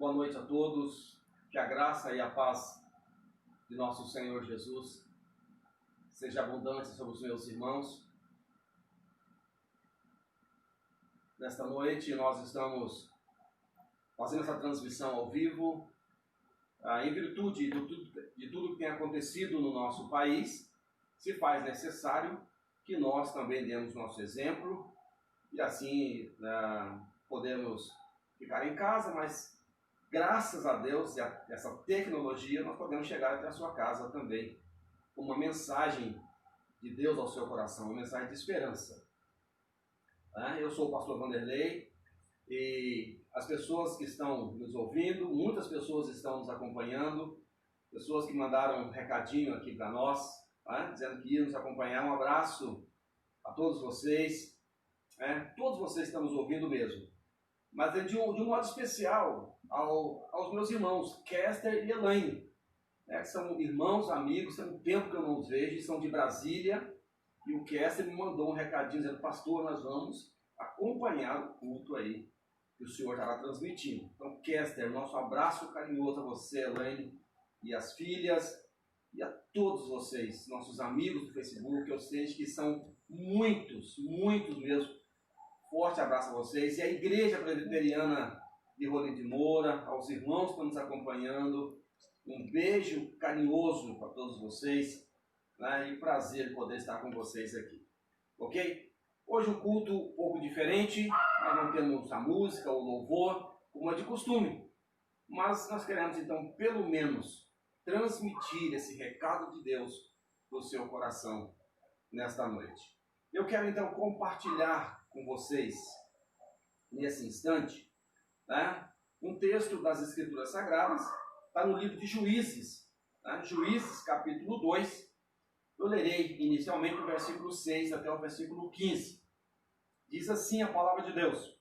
boa noite a todos. Que a graça e a paz de nosso Senhor Jesus seja abundante sobre os meus irmãos. Nesta noite nós estamos fazendo essa transmissão ao vivo, em virtude de tudo que tem acontecido no nosso país. Se faz necessário que nós também demos nosso exemplo e assim podemos ficar em casa, mas graças a Deus e a essa tecnologia nós podemos chegar até a sua casa também com uma mensagem de Deus ao seu coração, uma mensagem de esperança. Eu sou o pastor Vanderlei e as pessoas que estão nos ouvindo, muitas pessoas estão nos acompanhando, pessoas que mandaram um recadinho aqui para nós, dizendo que iam nos acompanhar. Um abraço a todos vocês, todos vocês estão nos ouvindo mesmo, mas de um modo especial aos meus irmãos, Kester e Elaine, que são irmãos, amigos, tem um tempo que eu não os vejo, são de Brasília, e o Kester me mandou um recadinho dizendo: pastor, nós vamos acompanhar o culto aí que o senhor estará transmitindo. Então, Kester, nosso abraço carinhoso a você, Elaine, e as filhas, e a todos vocês, nossos amigos do Facebook, eu sei que são muitos mesmo. Forte abraço a vocês, e a Igreja Presbiteriana de Rolim de Moura, aos irmãos que estão nos acompanhando, um beijo carinhoso para todos vocês, e prazer poder estar com vocês aqui, ok? Hoje um culto um pouco diferente, nós não temos a música, o louvor, como é de costume, mas nós queremos então pelo menos transmitir esse recado de Deus no seu coração nesta noite. Eu quero então compartilhar com vocês nesse instante um texto das Escrituras Sagradas, está no livro de Juízes, Juízes capítulo 2, eu lerei inicialmente o versículo 6 até o versículo 15. Diz assim a palavra de Deus: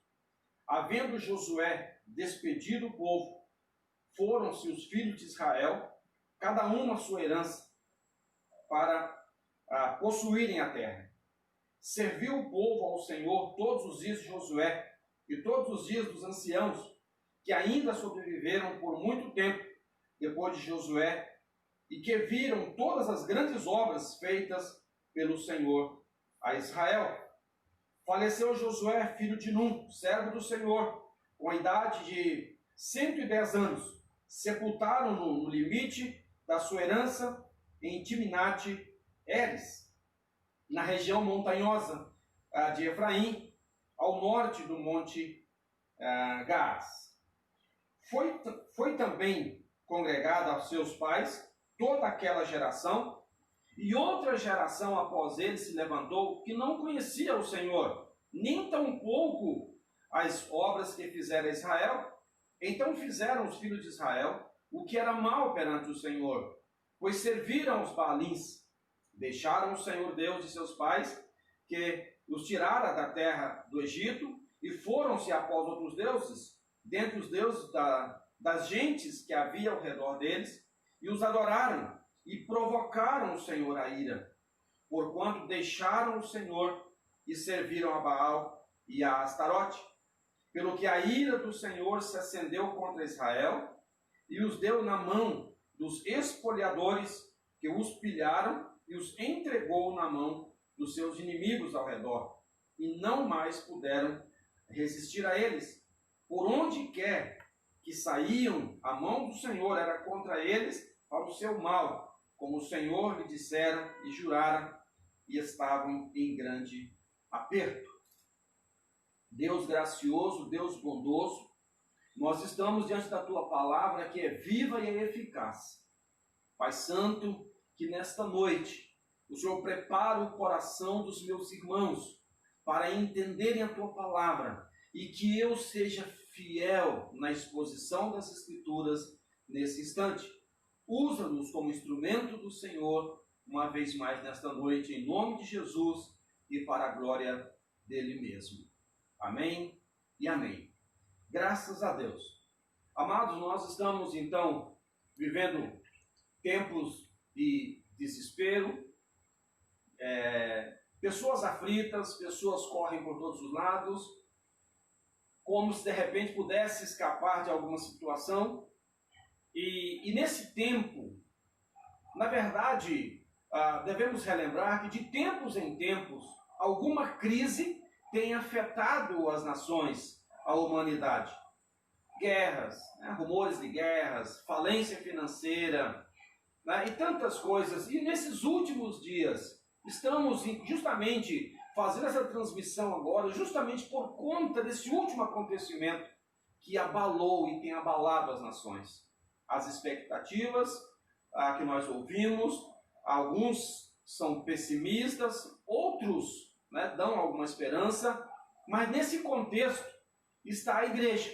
havendo Josué despedido o povo, foram-se os filhos de Israel, cada um a sua herança, para possuírem a terra. Serviu o povo ao Senhor todos os dias de Josué e todos os dias dos anciãos, que ainda sobreviveram por muito tempo depois de Josué, e que viram todas as grandes obras feitas pelo Senhor a Israel. Faleceu Josué, filho de Num, servo do Senhor, com a idade de 110 anos. Sepultaram-no no limite da sua herança em Timnate-Heres, na região montanhosa de Efraim, ao norte do monte Gaás. Foi também congregada aos seus pais toda aquela geração, e outra geração após ele se levantou, que não conhecia o Senhor, nem tampouco as obras que fizera Israel. Então fizeram os filhos de Israel o que era mal perante o Senhor, pois serviram os Baalins, deixaram o Senhor Deus de seus pais, que os tirara da terra do Egito, e foram-se após outros deuses, dentre os deuses das gentes que havia ao redor deles, e os adoraram, e provocaram o Senhor a ira, porquanto deixaram o Senhor e serviram a Baal e a Astarote. Pelo que a ira do Senhor se acendeu contra Israel, e os deu na mão dos espoliadores, que os pilharam, e os entregou na mão dos seus inimigos ao redor, e não mais puderam resistir a eles. Por onde quer que saíam, a mão do Senhor era contra eles para o seu mal, como o Senhor lhe dissera e jurara, e estavam em grande aperto. Deus gracioso, Deus bondoso, nós estamos diante da Tua palavra, que é viva e é eficaz. Pai Santo, que nesta noite o Senhor prepara o coração dos meus irmãos para entenderem a Tua palavra, e que eu seja fiel na exposição das Escrituras nesse instante. Usa-nos como instrumento do Senhor, uma vez mais nesta noite, em nome de Jesus e para a glória dele mesmo. Amém e amém. Graças a Deus. Amados, nós estamos então vivendo tempos de desespero, pessoas aflitas, pessoas correm por todos os lados, como se de repente pudesse escapar de alguma situação. E nesse tempo, na verdade, devemos relembrar que de tempos em tempos, alguma crise tem afetado as nações, a humanidade. Guerras, rumores de guerras, falência financeira, e tantas coisas. E nesses últimos dias, estamos justamente fazendo essa transmissão agora, justamente por conta desse último acontecimento que abalou e tem abalado as nações. As expectativas que nós ouvimos, alguns são pessimistas, outros dão alguma esperança, mas nesse contexto está a igreja.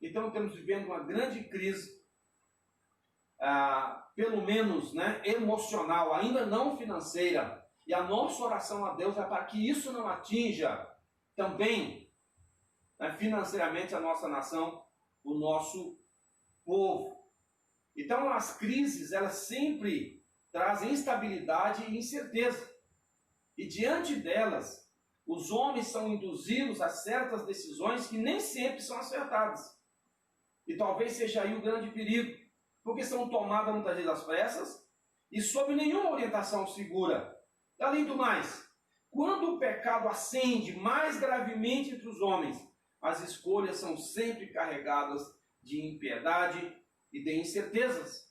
Então estamos vivendo uma grande crise, pelo menos emocional, ainda não financeira. E a nossa oração a Deus é para que isso não atinja também financeiramente a nossa nação, o nosso povo. Então as crises, elas sempre trazem instabilidade e incerteza. E diante delas, os homens são induzidos a certas decisões que nem sempre são acertadas. E talvez seja aí o grande perigo, porque são tomadas muitas vezes às pressas e sob nenhuma orientação segura. Além do mais, quando o pecado ascende mais gravemente entre os homens, as escolhas são sempre carregadas de impiedade e de incertezas.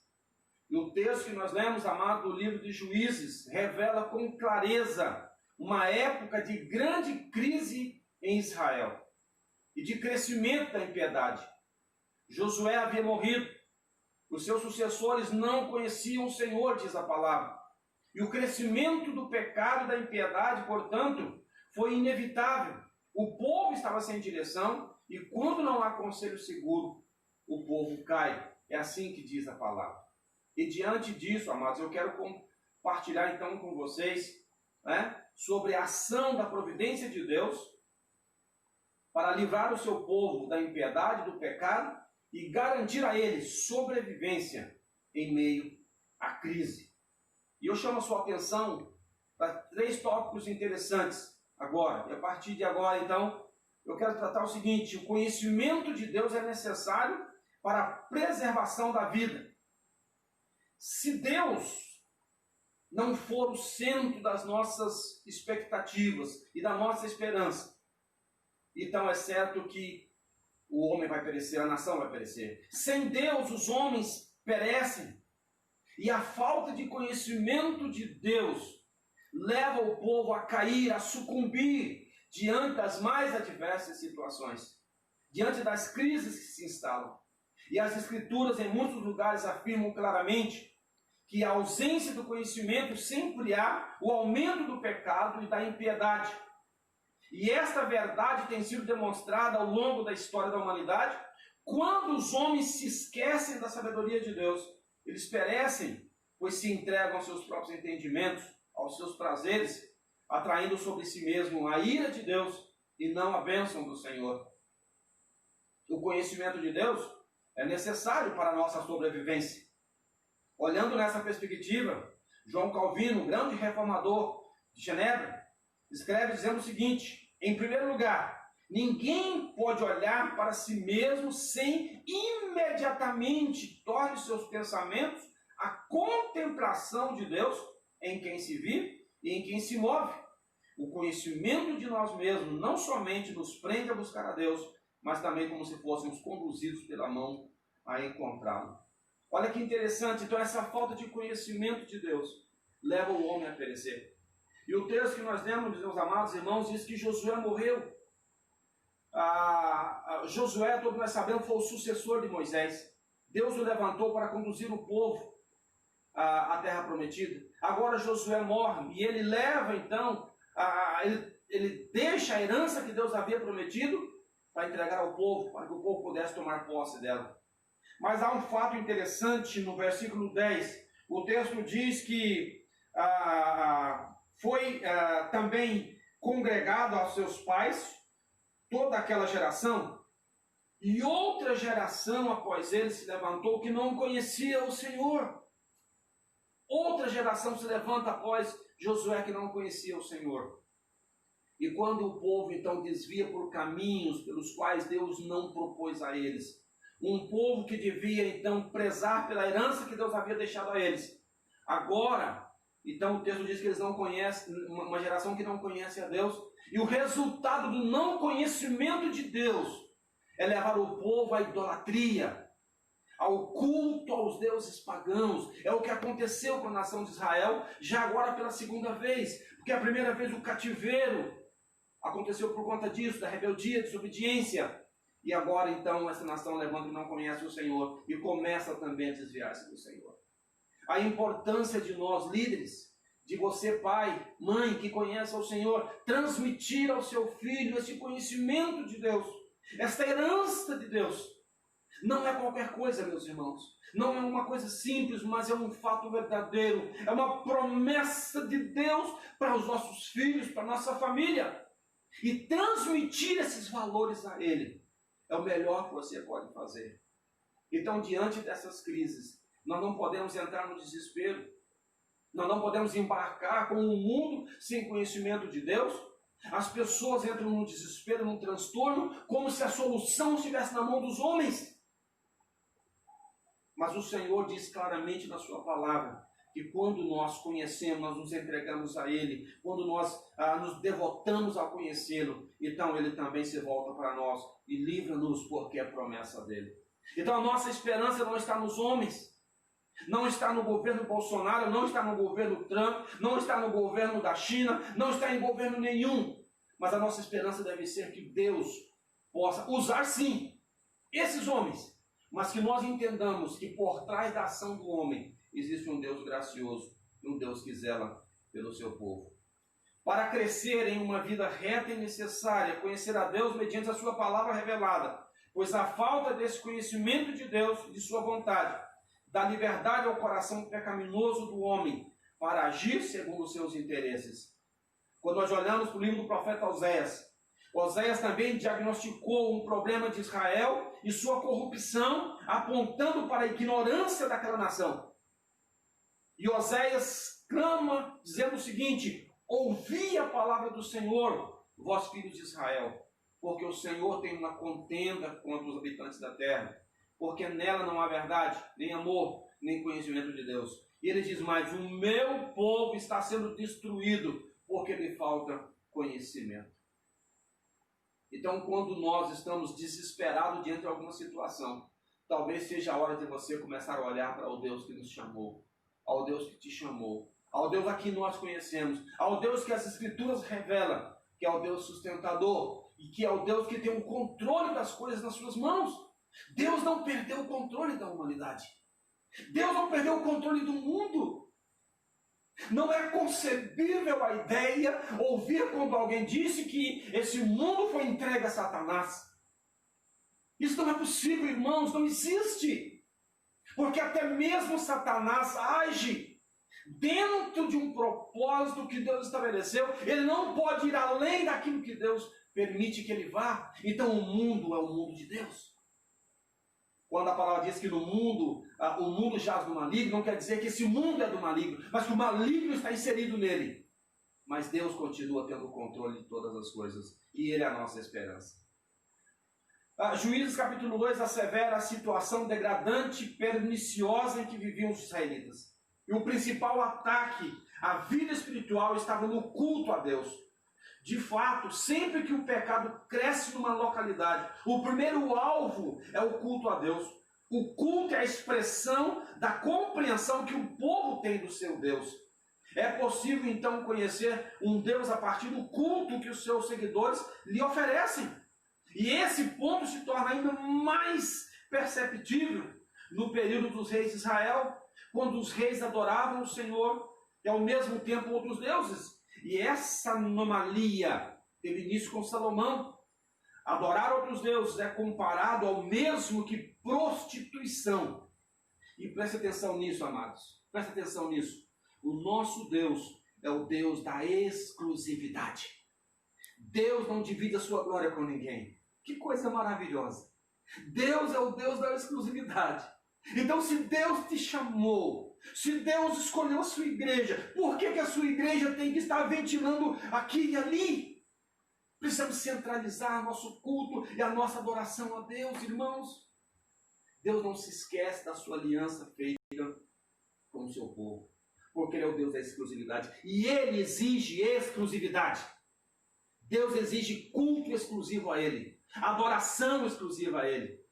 E o texto que nós lemos, amado, do livro de Juízes, revela com clareza uma época de grande crise em Israel e de crescimento da impiedade. Josué havia morrido, os seus sucessores não conheciam o Senhor, diz a palavra. E o crescimento do pecado e da impiedade, portanto, foi inevitável. O povo estava sem direção e quando não há conselho seguro, o povo cai. É assim que diz a palavra. E diante disso, amados, eu quero compartilhar então com vocês sobre a ação da providência de Deus para livrar o seu povo da impiedade, do pecado e garantir a eles sobrevivência em meio à crise. E eu chamo a sua atenção para 3 tópicos interessantes agora. E a partir de agora, então, eu quero tratar o seguinte: o conhecimento de Deus é necessário para a preservação da vida. Se Deus não for o centro das nossas expectativas e da nossa esperança, então é certo que o homem vai perecer, a nação vai perecer. Sem Deus, os homens perecem. E a falta de conhecimento de Deus leva o povo a cair, a sucumbir diante das mais adversas situações, diante das crises que se instalam. E as Escrituras, em muitos lugares, afirmam claramente que a ausência do conhecimento sempre há o aumento do pecado e da impiedade. E esta verdade tem sido demonstrada ao longo da história da humanidade. Quando os homens se esquecem da sabedoria de Deus, eles perecem, pois se entregam aos seus próprios entendimentos, aos seus prazeres, atraindo sobre si mesmo a ira de Deus e não a bênção do Senhor. O conhecimento de Deus é necessário para a nossa sobrevivência. Olhando nessa perspectiva, João Calvino, grande reformador de Genebra, escreve dizendo o seguinte: em primeiro lugar, ninguém pode olhar para si mesmo sem imediatamente torne seus pensamentos a contemplação de Deus em quem se vive e em quem se move. O conhecimento de nós mesmos não somente nos prende a buscar a Deus, mas também como se fôssemos conduzidos pela mão a encontrá-lo. Olha que interessante, então essa falta de conhecimento de Deus leva o homem a perecer. E o texto que nós lemos, meus amados irmãos, diz que Josué morreu. Josué, todos nós sabemos, foi o sucessor de Moisés. Deus o levantou para conduzir o povo à terra prometida. Agora Josué morre e ele leva então, ele deixa a herança que Deus havia prometido para entregar ao povo, para que o povo pudesse tomar posse dela. Mas há um fato interessante no versículo 10. O texto diz que foi também congregado aos seus pais toda aquela geração, e outra geração após ele se levantou que não conhecia o Senhor. Outra geração se levanta após Josué que não conhecia o Senhor. E quando o povo então desvia por caminhos pelos quais Deus não propôs a eles, um povo que devia então prezar pela herança que Deus havia deixado a eles, agora, então o texto diz que eles não conhecem, uma geração que não conhece a Deus, e o resultado do não conhecimento de Deus é levar o povo à idolatria, ao culto aos deuses pagãos. É o que aconteceu com a nação de Israel, já agora pela segunda vez, porque a primeira vez o cativeiro aconteceu por conta disso, da rebeldia, desobediência, e agora então essa nação levanta e não conhece o Senhor, e começa também a desviar-se do Senhor. A importância de nós líderes, de você pai, mãe, que conhece o Senhor, transmitir ao seu filho esse conhecimento de Deus, esta herança de Deus. Não é qualquer coisa, meus irmãos. Não é uma coisa simples, mas é um fato verdadeiro. É uma promessa de Deus para os nossos filhos, para a nossa família. E transmitir esses valores a Ele é o melhor que você pode fazer. Então, diante dessas crises, nós não podemos entrar no desespero. Nós não podemos embarcar com um mundo sem conhecimento de Deus. As pessoas entram num desespero, num transtorno, como se a solução estivesse na mão dos homens. Mas o Senhor diz claramente na sua palavra que quando nós conhecemos, nós nos entregamos a Ele, quando nós nos devotamos a conhecê-lo, então Ele também se volta para nós e livra-nos, porque é promessa dEle. Então a nossa esperança não está nos homens, não está no governo Bolsonaro, não está no governo Trump, não está no governo da China, não está em governo nenhum, mas a nossa esperança deve ser que Deus possa usar sim esses homens, mas que nós entendamos que por trás da ação do homem existe um Deus gracioso, um Deus que zela pelo seu povo. Para crescer em uma vida reta e necessária, conhecer a Deus mediante a sua palavra revelada, pois a falta desse conhecimento de Deus, de sua vontade, dá liberdade ao coração pecaminoso do homem para agir segundo os seus interesses. Quando nós olhamos para o livro do profeta Oséias, Oséias também diagnosticou um problema de Israel e sua corrupção, apontando para a ignorância daquela nação. E Oséias clama, dizendo o seguinte: ouvi a palavra do Senhor, vós filhos de Israel, porque o Senhor tem uma contenda contra os habitantes da terra, porque nela não há verdade, nem amor, nem conhecimento de Deus. E ele diz mais: o meu povo está sendo destruído, porque lhe falta conhecimento. Então, quando nós estamos desesperados diante de alguma situação, talvez seja a hora de você começar a olhar para o Deus que nos chamou, ao Deus que te chamou, ao Deus a quem nós conhecemos, ao Deus que as Escrituras revelam, que é o Deus sustentador e que é o Deus que tem o controle das coisas nas suas mãos. Deus não perdeu o controle da humanidade. Deus não perdeu o controle do mundo. Não é concebível a ideia, ouvir quando alguém disse que esse mundo foi entregue a Satanás. Isso não é possível, irmãos, não existe. Porque até mesmo Satanás age dentro de um propósito que Deus estabeleceu. Ele não pode ir além daquilo que Deus permite que ele vá. Então o mundo é o mundo de Deus. Quando a palavra diz que no mundo, o mundo jaz do maligno, não quer dizer que esse mundo é do maligno, mas que o maligno está inserido nele. Mas Deus continua tendo o controle de todas as coisas, e Ele é a nossa esperança. Juízes capítulo 2 assevera a situação degradante e perniciosa em que viviam os israelitas. E o principal ataque à vida espiritual estava no culto a Deus. De fato, sempre que o pecado cresce numa localidade, o primeiro alvo é o culto a Deus. O culto é a expressão da compreensão que o povo tem do seu Deus. É possível então conhecer um Deus a partir do culto que os seus seguidores lhe oferecem. E esse ponto se torna ainda mais perceptível no período dos reis de Israel, quando os reis adoravam o Senhor e ao mesmo tempo outros deuses. E essa anomalia teve início com Salomão. Adorar outros deuses é comparado ao mesmo que prostituição. E preste atenção nisso, amados. Preste atenção nisso. O nosso Deus é o Deus da exclusividade. Deus não divide a sua glória com ninguém. Que coisa maravilhosa. Deus é o Deus da exclusividade. Então, se Deus te chamou, se Deus escolheu a sua igreja, por que a sua igreja tem que estar ventilando aqui e ali? Precisamos centralizar nosso culto e a nossa adoração a Deus, irmãos. Deus não se esquece da sua aliança feita com o seu povo, porque Ele é o Deus da exclusividade. E Ele exige exclusividade. Deus exige culto exclusivo a Ele, adoração exclusiva a Ele.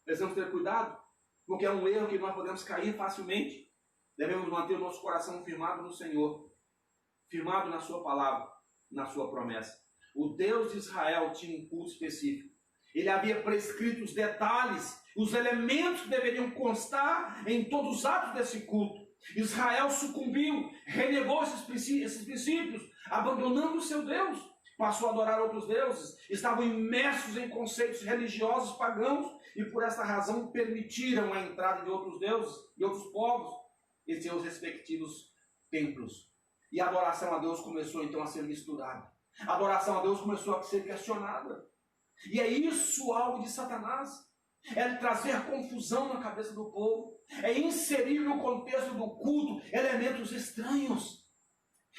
Precisamos ter cuidado, porque é um erro que nós podemos cair facilmente. Devemos manter o nosso coração firmado no Senhor, firmado na sua palavra, na sua promessa. O Deus de Israel tinha um culto específico. Ele havia prescrito os detalhes, os elementos que deveriam constar em todos os atos desse culto. Israel sucumbiu, renegou esses princípios, abandonando o seu Deus. Passou a adorar outros deuses, estavam imersos em conceitos religiosos pagãos e por essa razão permitiram a entrada de outros deuses, de outros povos em seus respectivos templos. E a adoração a Deus começou então a ser misturada. A adoração a Deus começou a ser questionada. E é isso algo de Satanás. É trazer confusão na cabeça do povo. É inserir no contexto do culto elementos estranhos.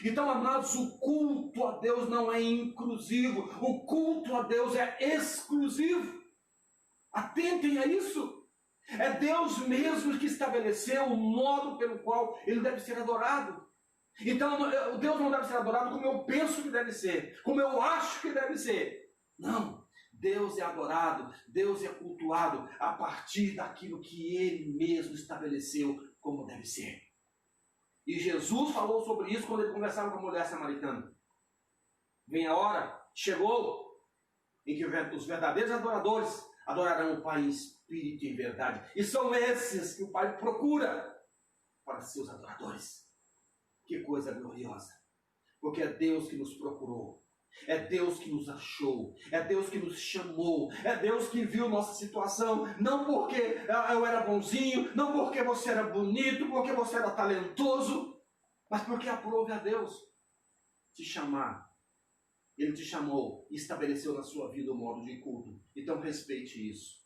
Então, amados, o culto a Deus não é inclusivo. O culto a Deus é exclusivo. Atentem a isso. É Deus mesmo que estabeleceu o modo pelo qual Ele deve ser adorado. Então, Deus não deve ser adorado como eu penso que deve ser, como eu acho que deve ser. Não. Deus é adorado, Deus é cultuado a partir daquilo que Ele mesmo estabeleceu como deve ser. E Jesus falou sobre isso quando Ele conversava com a mulher samaritana. Vem a hora, chegou, em que os verdadeiros adoradores adorarão o Pai em espírito e em verdade. E são esses que o Pai procura para seus adoradores. Que coisa gloriosa! Porque é Deus que nos procurou. É Deus que nos achou, é Deus que nos chamou, é Deus que viu nossa situação, não porque eu era bonzinho, não porque você era bonito, porque você era talentoso, mas porque aprove a Deus te chamar. Ele te chamou e estabeleceu na sua vida o modo de culto. Então respeite isso,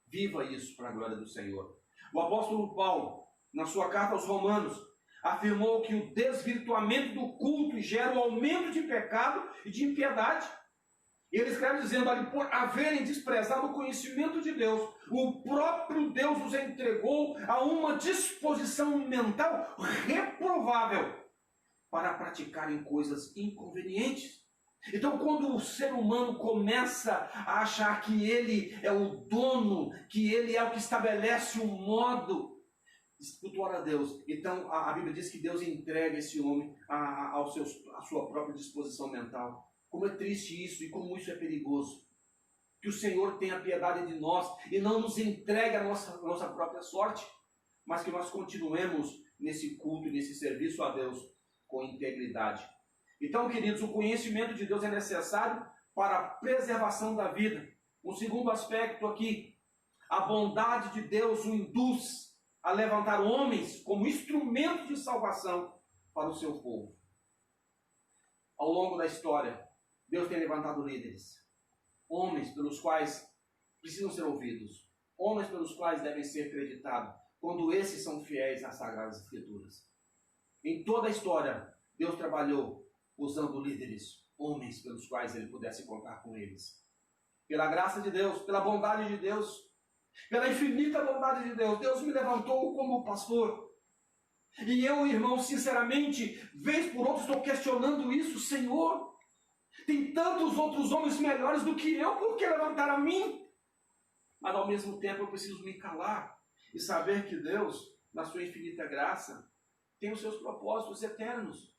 viva isso para a glória do Senhor. O apóstolo Paulo, na sua carta aos Romanos, afirmou que o desvirtuamento do culto gera o aumento de pecado e de impiedade. Ele escreve dizendo ali, por haverem desprezado o conhecimento de Deus, o próprio Deus os entregou a uma disposição mental reprovável para praticarem coisas inconvenientes. Então, quando o ser humano começa a achar que ele é o dono, que ele é o que estabelece o modo espiritual a Deus, então a Bíblia diz que Deus entrega esse homem à sua própria disposição mental. Como é triste isso e como isso é perigoso. Que o Senhor tenha piedade de nós e não nos entregue a nossa própria sorte, mas que nós continuemos nesse culto e nesse serviço a Deus com integridade. Então, queridos, o conhecimento de Deus é necessário para a preservação da vida. Um segundo aspecto aqui, a bondade de Deus o induz a levantar homens como instrumento de salvação para o seu povo. Ao longo da história, Deus tem levantado líderes, homens pelos quais precisam ser ouvidos, homens pelos quais devem ser acreditados, quando esses são fiéis às Sagradas Escrituras. Em toda a história, Deus trabalhou usando líderes, homens pelos quais Ele pudesse contar com eles. Pela graça de Deus, pela bondade de Deus, pela infinita bondade de Deus, Deus me levantou como pastor. E eu, irmão, sinceramente, vez por outra estou questionando isso. Senhor, tem tantos outros homens melhores do que eu, por que levantar a mim? Mas ao mesmo tempo eu preciso me calar e saber que Deus, na sua infinita graça, tem os seus propósitos eternos.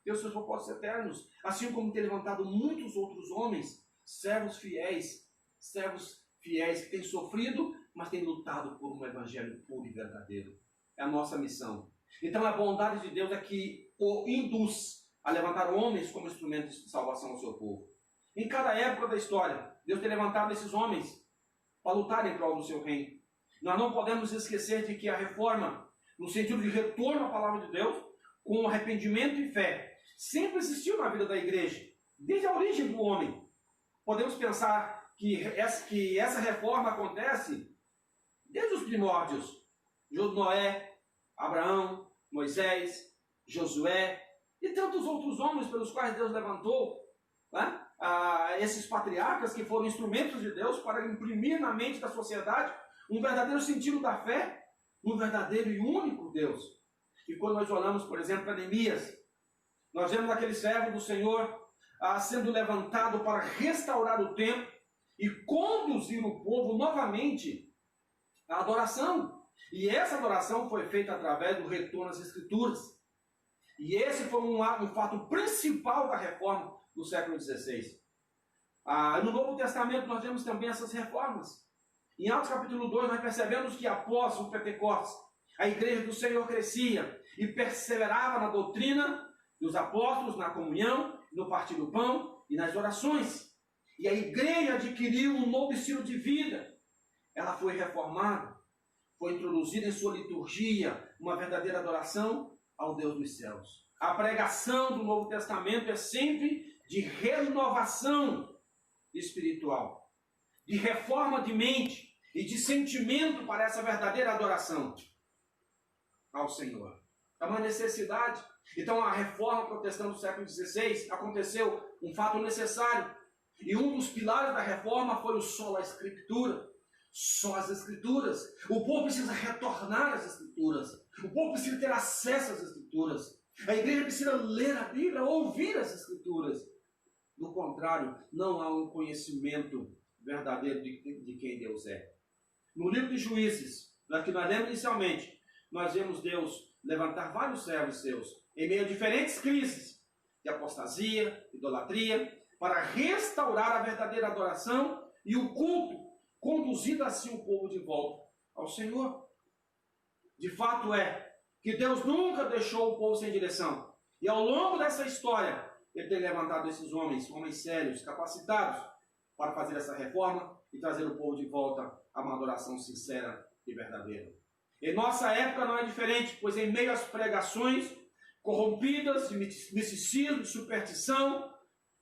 Tem os seus propósitos eternos. Assim como tem levantado muitos outros homens, servos fiéis que têm sofrido, mas têm lutado por um evangelho puro e verdadeiro. É a nossa missão. Então a bondade de Deus é que o induz a levantar homens como instrumentos de salvação ao seu povo. Em cada época da história, Deus tem levantado esses homens para lutar em prol do seu reino. Nós não podemos esquecer de que a reforma, no sentido de retorno à palavra de Deus, com arrependimento e fé, sempre existiu na vida da igreja, desde a origem do homem. Podemos pensar que essa reforma acontece desde os primórdios. Noé, Abraão, Moisés, Josué, E tantos outros homens pelos quais Deus levantou, né? Esses patriarcas que foram instrumentos de Deus para imprimir na mente da sociedade um verdadeiro sentido da fé, um verdadeiro e único Deus. E quando nós olhamos, por exemplo, para Neemias, nós vemos aquele servo do Senhor sendo levantado para restaurar o templo e conduzir o povo novamente à adoração. E essa adoração foi feita através do retorno às Escrituras. E esse foi um fato principal da reforma do século XVI. No Novo Testamento nós vemos também essas reformas. Em Atos capítulo 2 nós percebemos que após o Pentecostes, a igreja do Senhor crescia e perseverava na doutrina dos apóstolos, na comunhão, no partir do pão e nas orações. E a igreja adquiriu um novo estilo de vida. Ela foi reformada, foi introduzida em sua liturgia uma verdadeira adoração ao Deus dos céus. A pregação do Novo Testamento é sempre de renovação espiritual, de reforma de mente e de sentimento para essa verdadeira adoração ao Senhor. É uma necessidade. Então a reforma protestante do século XVI aconteceu um fato necessário. E um dos pilares da reforma foi o sola escritura. Só as Escrituras. O povo precisa retornar às Escrituras. O povo precisa ter acesso às Escrituras. A igreja precisa ler a Bíblia, ouvir as Escrituras. Do contrário, não há um conhecimento verdadeiro de quem Deus é. No livro de Juízes, que nós lemos inicialmente, nós vemos Deus levantar vários servos seus em meio a diferentes crises de apostasia, idolatria, para restaurar a verdadeira adoração e o culto, conduzindo assim o povo de volta ao Senhor. De fato é que Deus nunca deixou o povo sem direção. E ao longo dessa história, Ele tem levantado esses homens sérios, capacitados, para fazer essa reforma e trazer o povo de volta a uma adoração sincera e verdadeira. Em nossa época não é diferente, pois em meio às pregações corrompidas de misticismo, de superstição,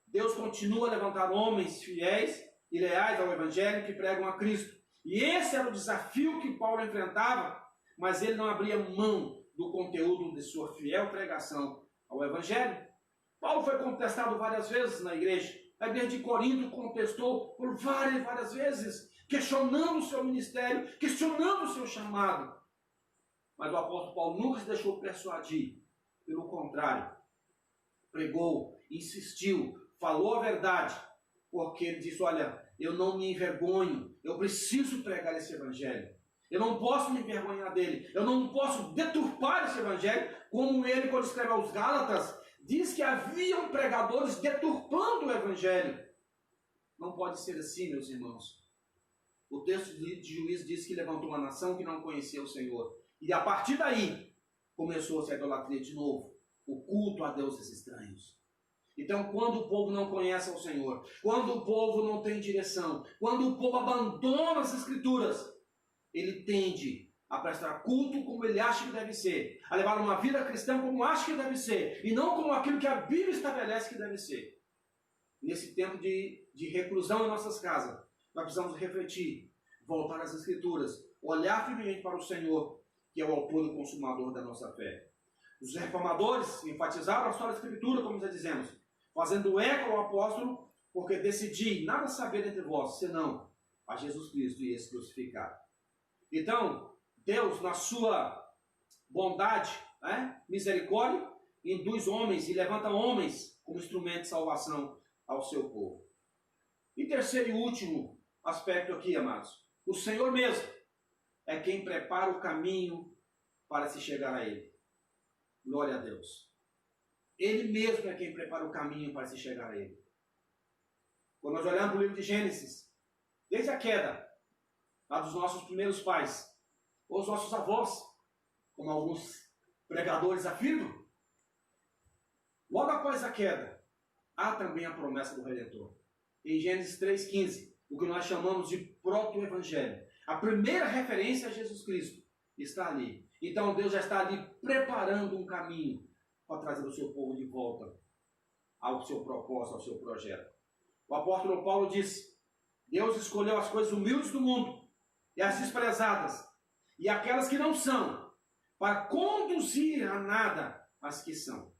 Deus continua a levantar homens fiéis e leais ao Evangelho que pregam a Cristo. E esse era o desafio que Paulo enfrentava, mas ele não abria mão do conteúdo de sua fiel pregação ao Evangelho. Paulo foi contestado várias vezes na igreja. A igreja de Corinto contestou por várias vezes, questionando o seu ministério, questionando o seu chamado. Mas o apóstolo Paulo nunca se deixou persuadir. Pelo contrário, pregou, insistiu, falou a verdade, porque ele disse, olha, eu não me envergonho, eu preciso pregar esse evangelho. Eu não posso me envergonhar dele, eu não posso deturpar esse evangelho, como ele, quando escreve aos Gálatas, diz que haviam pregadores deturpando o evangelho. Não pode ser assim, meus irmãos. O texto de Juízes diz que levantou uma nação que não conhecia o Senhor. E a partir daí, começou-se a idolatria de novo, o culto a deuses estranhos. Então, quando o povo não conhece ao Senhor, quando o povo não tem direção, quando o povo abandona as Escrituras, ele tende a prestar culto como ele acha que deve ser, a levar uma vida cristã como acha que deve ser, e não como aquilo que a Bíblia estabelece que deve ser. Nesse tempo de reclusão em nossas casas, nós precisamos refletir, voltar às Escrituras, olhar firmemente para o Senhor, que é o autor e consumador da nossa fé. Os reformadores enfatizaram a sua Escritura, como já dizemos, fazendo eco ao apóstolo, porque decidi nada saber entre vós, senão a Jesus Cristo e esse crucificado. Então, Deus, na sua bondade, misericórdia, induz homens e levanta homens como instrumento de salvação ao seu povo. E terceiro e último aspecto aqui, amados, o Senhor mesmo é quem prepara o caminho para se chegar a Ele. Glória a Deus. Ele mesmo é quem prepara o caminho para se chegar a Ele. Quando nós olhamos para o livro de Gênesis, desde a queda lá dos nossos primeiros pais, ou os nossos avós, como alguns pregadores afirmam, logo após a queda, há também a promessa do Redentor. Em Gênesis 3,15, o que nós chamamos de proto-evangelho. A primeira referência a Jesus Cristo está ali. Então Deus já está ali preparando um caminho para trazer o seu povo de volta ao seu propósito, ao seu projeto. O apóstolo Paulo disse, Deus escolheu as coisas humildes do mundo e as desprezadas e aquelas que não são, para conduzir a nada as que são,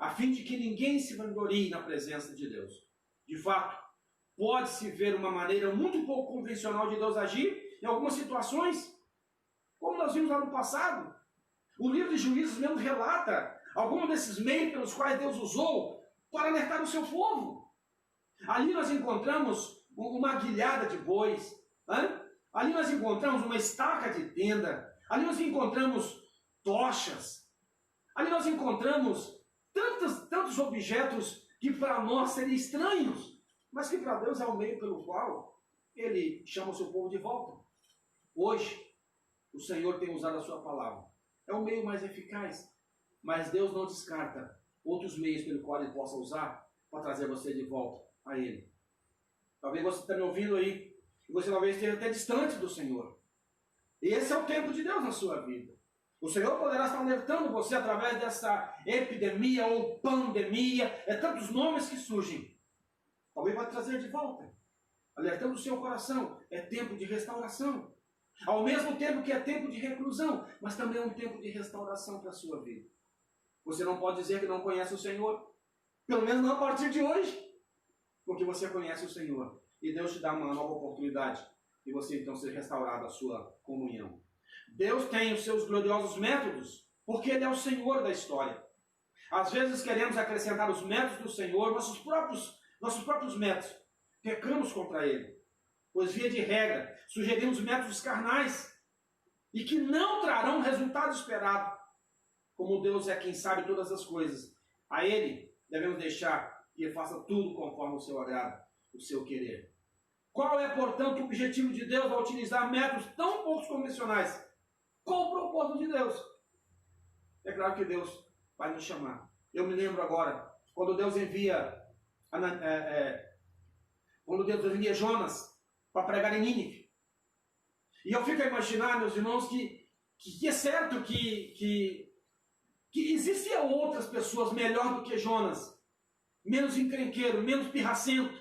a fim de que ninguém se vanglorie na presença de Deus. De fato, pode-se ver uma maneira muito pouco convencional de Deus agir em algumas situações, como nós vimos lá no passado. O livro de Juízes mesmo relata alguns desses meios pelos quais Deus usou para alertar o seu povo. Ali nós encontramos uma aguilhada de bois, ali nós encontramos uma estaca de tenda, ali nós encontramos tochas, ali nós encontramos tantos objetos que para nós seriam estranhos, mas que para Deus é o meio pelo qual Ele chama o seu povo de volta. Hoje, o Senhor tem usado a sua palavra. É o meio mais eficaz, mas Deus não descarta outros meios pelo qual Ele possa usar para trazer você de volta a Ele. Talvez você esteja me ouvindo aí, e você talvez esteja até distante do Senhor. Esse é o tempo de Deus na sua vida. O Senhor poderá estar alertando você através dessa epidemia ou pandemia, tantos nomes que surgem. Talvez vai trazer de volta, alertando o seu coração. É tempo de restauração. Ao mesmo tempo que é tempo de reclusão, mas também é um tempo de restauração para a sua vida. Você não pode dizer que não conhece o Senhor, pelo menos não a partir de hoje, porque você conhece o Senhor e Deus te dá uma nova oportunidade de você então ser restaurado a sua comunhão. Deus tem os seus gloriosos métodos, porque Ele é o Senhor da história. Às vezes queremos acrescentar os métodos do Senhor, nossos próprios métodos, pecamos contra Ele, pois via de regra sugerimos métodos carnais e que não trarão o resultado esperado. Como Deus é quem sabe todas as coisas, a Ele devemos deixar que Ele faça tudo conforme o seu agrado, o seu querer. Qual é, portanto, o objetivo de Deus ao utilizar métodos tão poucos convencionais? Qual o propósito de Deus? É claro que Deus vai nos chamar. Eu me lembro agora, quando Deus envia Jonas para pregar em Nínive. E eu fico a imaginar, meus irmãos, que é certo que existiam outras pessoas melhor do que Jonas, menos encrenqueiro, menos pirracento.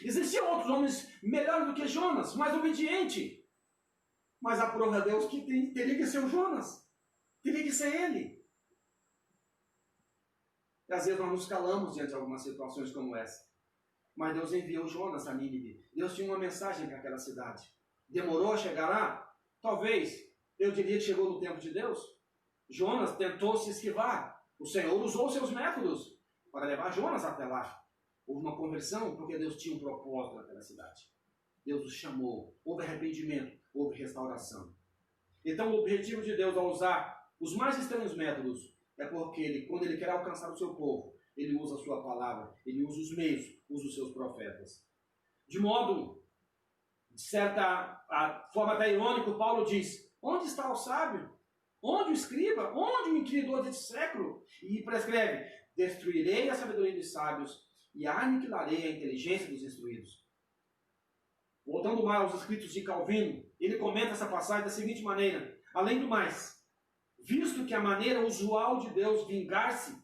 Existiam outros homens melhores do que Jonas, mais obediente. Mas a prova de Deus que teria que ser o Jonas, teria que ser ele. E às vezes nós nos calamos diante de algumas situações como essa. Mas Deus enviou Jonas a Nínive. Deus tinha uma mensagem para aquela cidade. Demorou a chegar lá? Talvez. Eu diria que chegou no tempo de Deus. Jonas tentou se esquivar. O Senhor usou seus métodos para levar Jonas até lá. Houve uma conversão porque Deus tinha um propósito naquela cidade. Deus os chamou. Houve arrependimento. Houve restauração. Então o objetivo de Deus ao usar os mais estranhos métodos é porque quando Ele quer alcançar o seu povo, Ele usa a sua palavra, Ele usa os meios, usa os seus profetas. De modo, de certa forma até irônico, Paulo diz: onde está o sábio? Onde o escriba? Onde o inquiridor desse século? E prescreve: destruirei a sabedoria dos sábios e aniquilarei a inteligência dos instruídos. Voltando mais aos escritos de Calvino, ele comenta essa passagem da seguinte maneira: além do mais, visto que a maneira usual de Deus vingar-se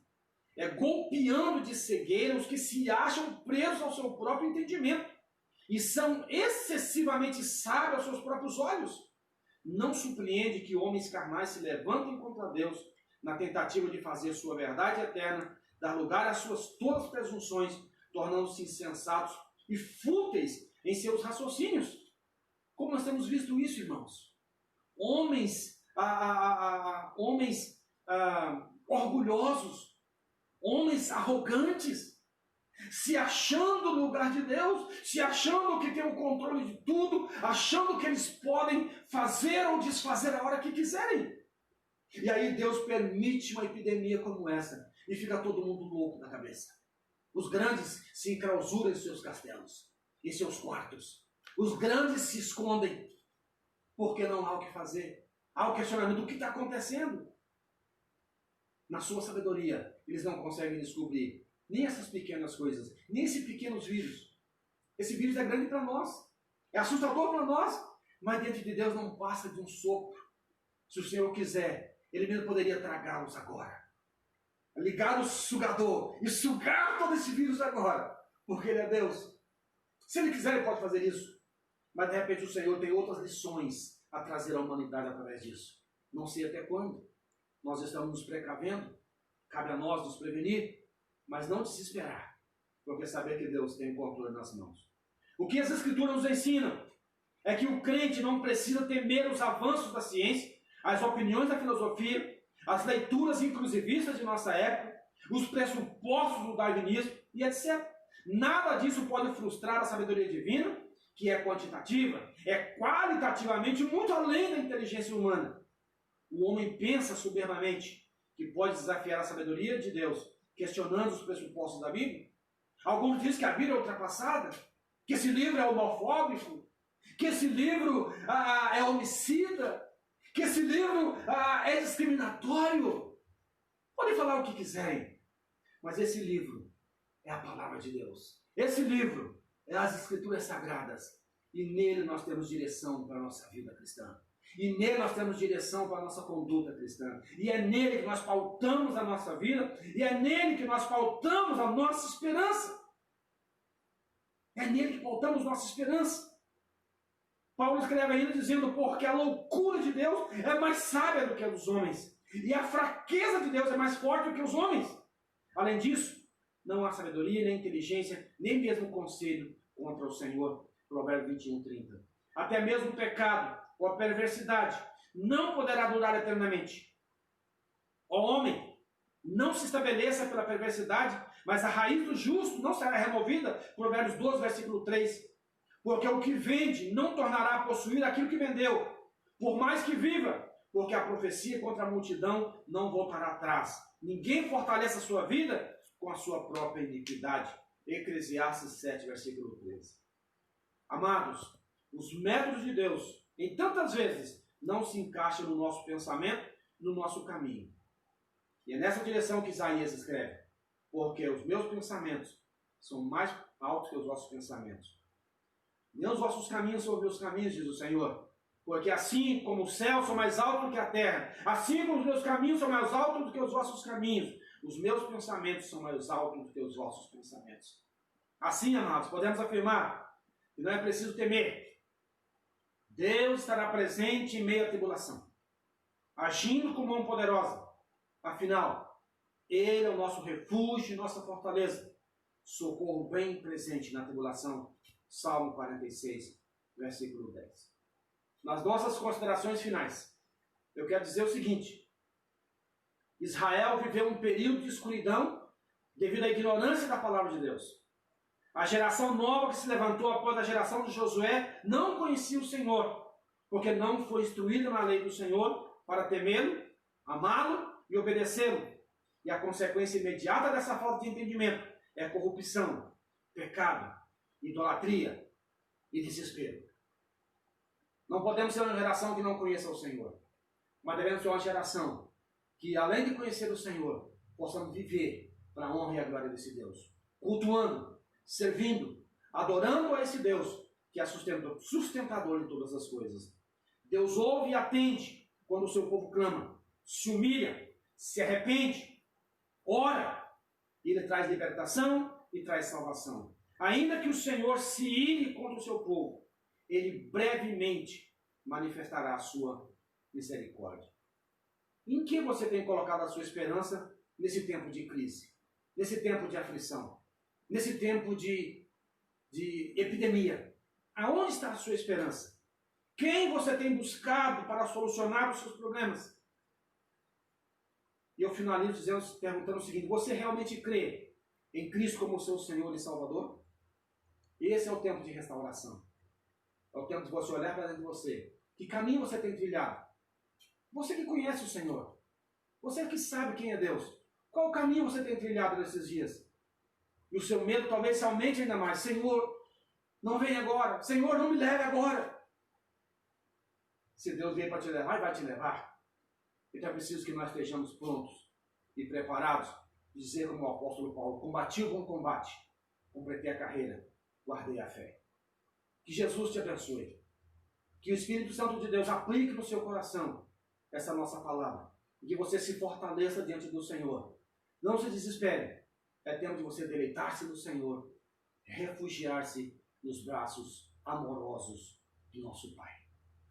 é golpeando de cegueira os que se acham presos ao seu próprio entendimento e são excessivamente sábios aos seus próprios olhos, não surpreende que homens carnais se levantem contra Deus na tentativa de fazer sua verdade eterna dar lugar às suas todas presunções, tornando-se insensatos e fúteis em seus raciocínios. Como nós temos visto isso, irmãos? Homens orgulhosos, homens arrogantes, se achando no lugar de Deus, se achando que tem o controle de tudo, achando que eles podem fazer ou desfazer a hora que quiserem. E aí Deus permite uma epidemia como essa e fica todo mundo louco na cabeça. Os grandes se enclausuram em seus castelos, em seus quartos. Os grandes se escondem porque não há o que fazer. Há o questionamento do que está acontecendo. Na sua sabedoria, eles não conseguem descobrir nem essas pequenas coisas, nem esses pequenos vírus. Esse vírus é grande para nós, é assustador para nós, mas diante de Deus não passa de um sopro. Se o Senhor quiser, Ele mesmo poderia tragá-los agora. Ligar o sugador e sugar todo esse vírus agora, porque Ele é Deus. Se Ele quiser, Ele pode fazer isso. Mas de repente o Senhor tem outras lições a trazer à humanidade através disso. Não sei até quando. Nós estamos nos precavendo. Cabe a nós nos prevenir. mas não desesperar, porque saber que Deus tem o controle nas mãos. O que as Escrituras nos ensinam é que o crente não precisa temer os avanços da ciência, as opiniões da filosofia, as leituras inclusivistas de nossa época, os pressupostos do darwinismo e etc. Nada disso pode frustrar a sabedoria divina, que é quantitativa, é qualitativamente muito além da inteligência humana. O homem pensa soberbamente que pode desafiar a sabedoria de Deus, questionando os pressupostos da Bíblia. Alguns dizem que a Bíblia é ultrapassada, que esse livro é homofóbico, que esse livro é homicida, que esse livro é discriminatório. Podem falar o que quiserem, mas esse livro é a palavra de Deus. Esse livro é as Escrituras Sagradas. E nele nós temos direção para a nossa vida cristã. E nele nós temos direção para a nossa conduta cristã. E é nele que nós pautamos a nossa vida. E é nele que nós pautamos a nossa esperança. É nele que pautamos nossa esperança. Paulo escreve ainda dizendo, porque a loucura de Deus é mais sábia do que a dos homens. E a fraqueza de Deus é mais forte do que os homens. Além disso, não há sabedoria, nem inteligência, nem mesmo conselho contra o Senhor. Provérbios 21:30. Até mesmo o pecado ou a perversidade não poderá durar eternamente. Ó homem, não se estabeleça pela perversidade, mas a raiz do justo não será removida. Provérbios 12, versículo 3. Porque o que vende não tornará a possuir aquilo que vendeu, por mais que viva, porque a profecia contra a multidão não voltará atrás. Ninguém fortalece a sua vida com a sua própria iniquidade. Eclesiastes 7, versículo 13. Amados, os métodos de Deus, em tantas vezes, não se encaixam no nosso pensamento, no nosso caminho. E é nessa direção que Isaías escreve, porque os meus pensamentos são mais altos que os vossos pensamentos. Nem os vossos caminhos são os meus caminhos, diz o Senhor. Porque assim como os céus são mais altos do que a terra, assim como os meus caminhos são mais altos do que os vossos caminhos, os meus pensamentos são mais altos do que os vossos pensamentos. Assim, amados, podemos afirmar que não é preciso temer. Deus estará presente em meio à tribulação, agindo com mão poderosa. Afinal, Ele é o nosso refúgio e nossa fortaleza, socorro bem presente na tribulação. Salmo 46, versículo 10. Nas nossas considerações finais, eu quero dizer o seguinte: Israel viveu um período de escuridão devido à ignorância da palavra de Deus. A geração nova que se levantou após a geração de Josué não conhecia o Senhor, porque não foi instruída na lei do Senhor para temê-lo, amá-lo e obedecê-lo. E a consequência imediata dessa falta de entendimento é corrupção, pecado, idolatria e desespero. Não podemos ser uma geração que não conheça o Senhor, mas devemos ser uma geração que, além de conhecer o Senhor, possamos viver para a honra e a glória desse Deus, cultuando, servindo, adorando a esse Deus que é sustentador de todas as coisas. Deus ouve e atende quando o seu povo clama, se humilha, se arrepende, ora, e Ele traz libertação e traz salvação. Ainda que o Senhor se ire contra o seu povo, Ele brevemente manifestará a sua misericórdia. Em que você tem colocado a sua esperança nesse tempo de crise, nesse tempo de aflição, nesse tempo de epidemia? Aonde está a sua esperança? Quem você tem buscado para solucionar os seus problemas? E eu finalizo perguntando o seguinte: você realmente crê em Cristo como seu Senhor e Salvador? Esse é o tempo de restauração. É o tempo de você olhar para dentro de você. Que caminho você tem trilhado? Você que conhece o Senhor. Você que sabe quem é Deus. Qual caminho você tem trilhado nesses dias? E o seu medo talvez se aumente ainda mais. Senhor, não vem agora. Senhor, não me leve agora. Se Deus vier para te levar, Ele vai te levar. Então é preciso que nós estejamos prontos e preparados. Dizer como o apóstolo Paulo: combati o bom combate, completei a carreira, guardei a fé. Que Jesus te abençoe. Que o Espírito Santo de Deus aplique no seu coração essa nossa palavra. E que você se fortaleça diante do Senhor. Não se desespere. É tempo de você deleitar-se no Senhor, refugiar-se nos braços amorosos do nosso Pai.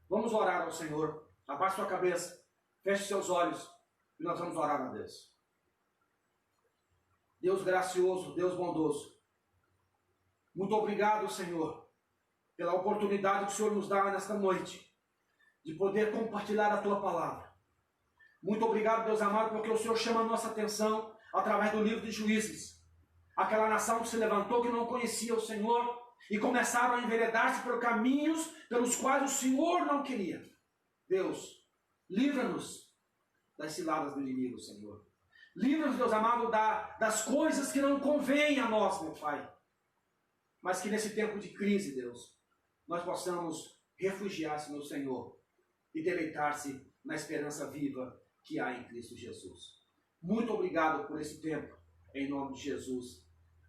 Vamos orar ao Senhor. Abaixe sua cabeça, feche seus olhos e nós vamos orar a Deus. Deus gracioso, Deus bondoso. Muito obrigado, Senhor, pela oportunidade que o Senhor nos dá nesta noite de poder compartilhar a Tua palavra. Muito obrigado, Deus amado, porque o Senhor chama a nossa atenção através do livro de Juízes. Aquela nação que se levantou, que não conhecia o Senhor, e começaram a enveredar-se por caminhos pelos quais o Senhor não queria. Deus, livra-nos das ciladas do inimigo, Senhor. Livra-nos, Deus amado, das coisas que não convêm a nós, meu Pai. Mas que nesse tempo de crise, Deus, nós possamos refugiar-se no Senhor e deleitar-se na esperança viva que há em Cristo Jesus. Muito obrigado por esse tempo, em nome de Jesus.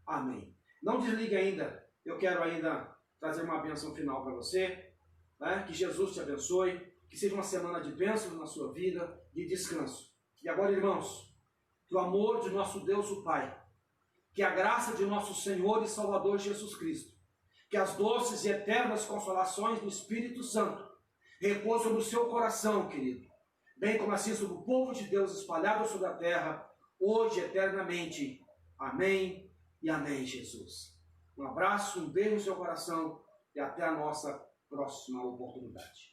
Amém. Não desligue ainda, eu quero ainda trazer uma bênção final para você, né? Que Jesus te abençoe, que seja uma semana de bênçãos na sua vida, de descanso. E agora, irmãos, que o amor de nosso Deus, o Pai, que a graça de nosso Senhor e Salvador Jesus Cristo, que as doces e eternas consolações do Espírito Santo repousam no seu coração, querido, bem como assim sobre o povo de Deus espalhado sobre a terra, hoje e eternamente. Amém e amém, Jesus. Um abraço, um beijo no seu coração e até a nossa próxima oportunidade.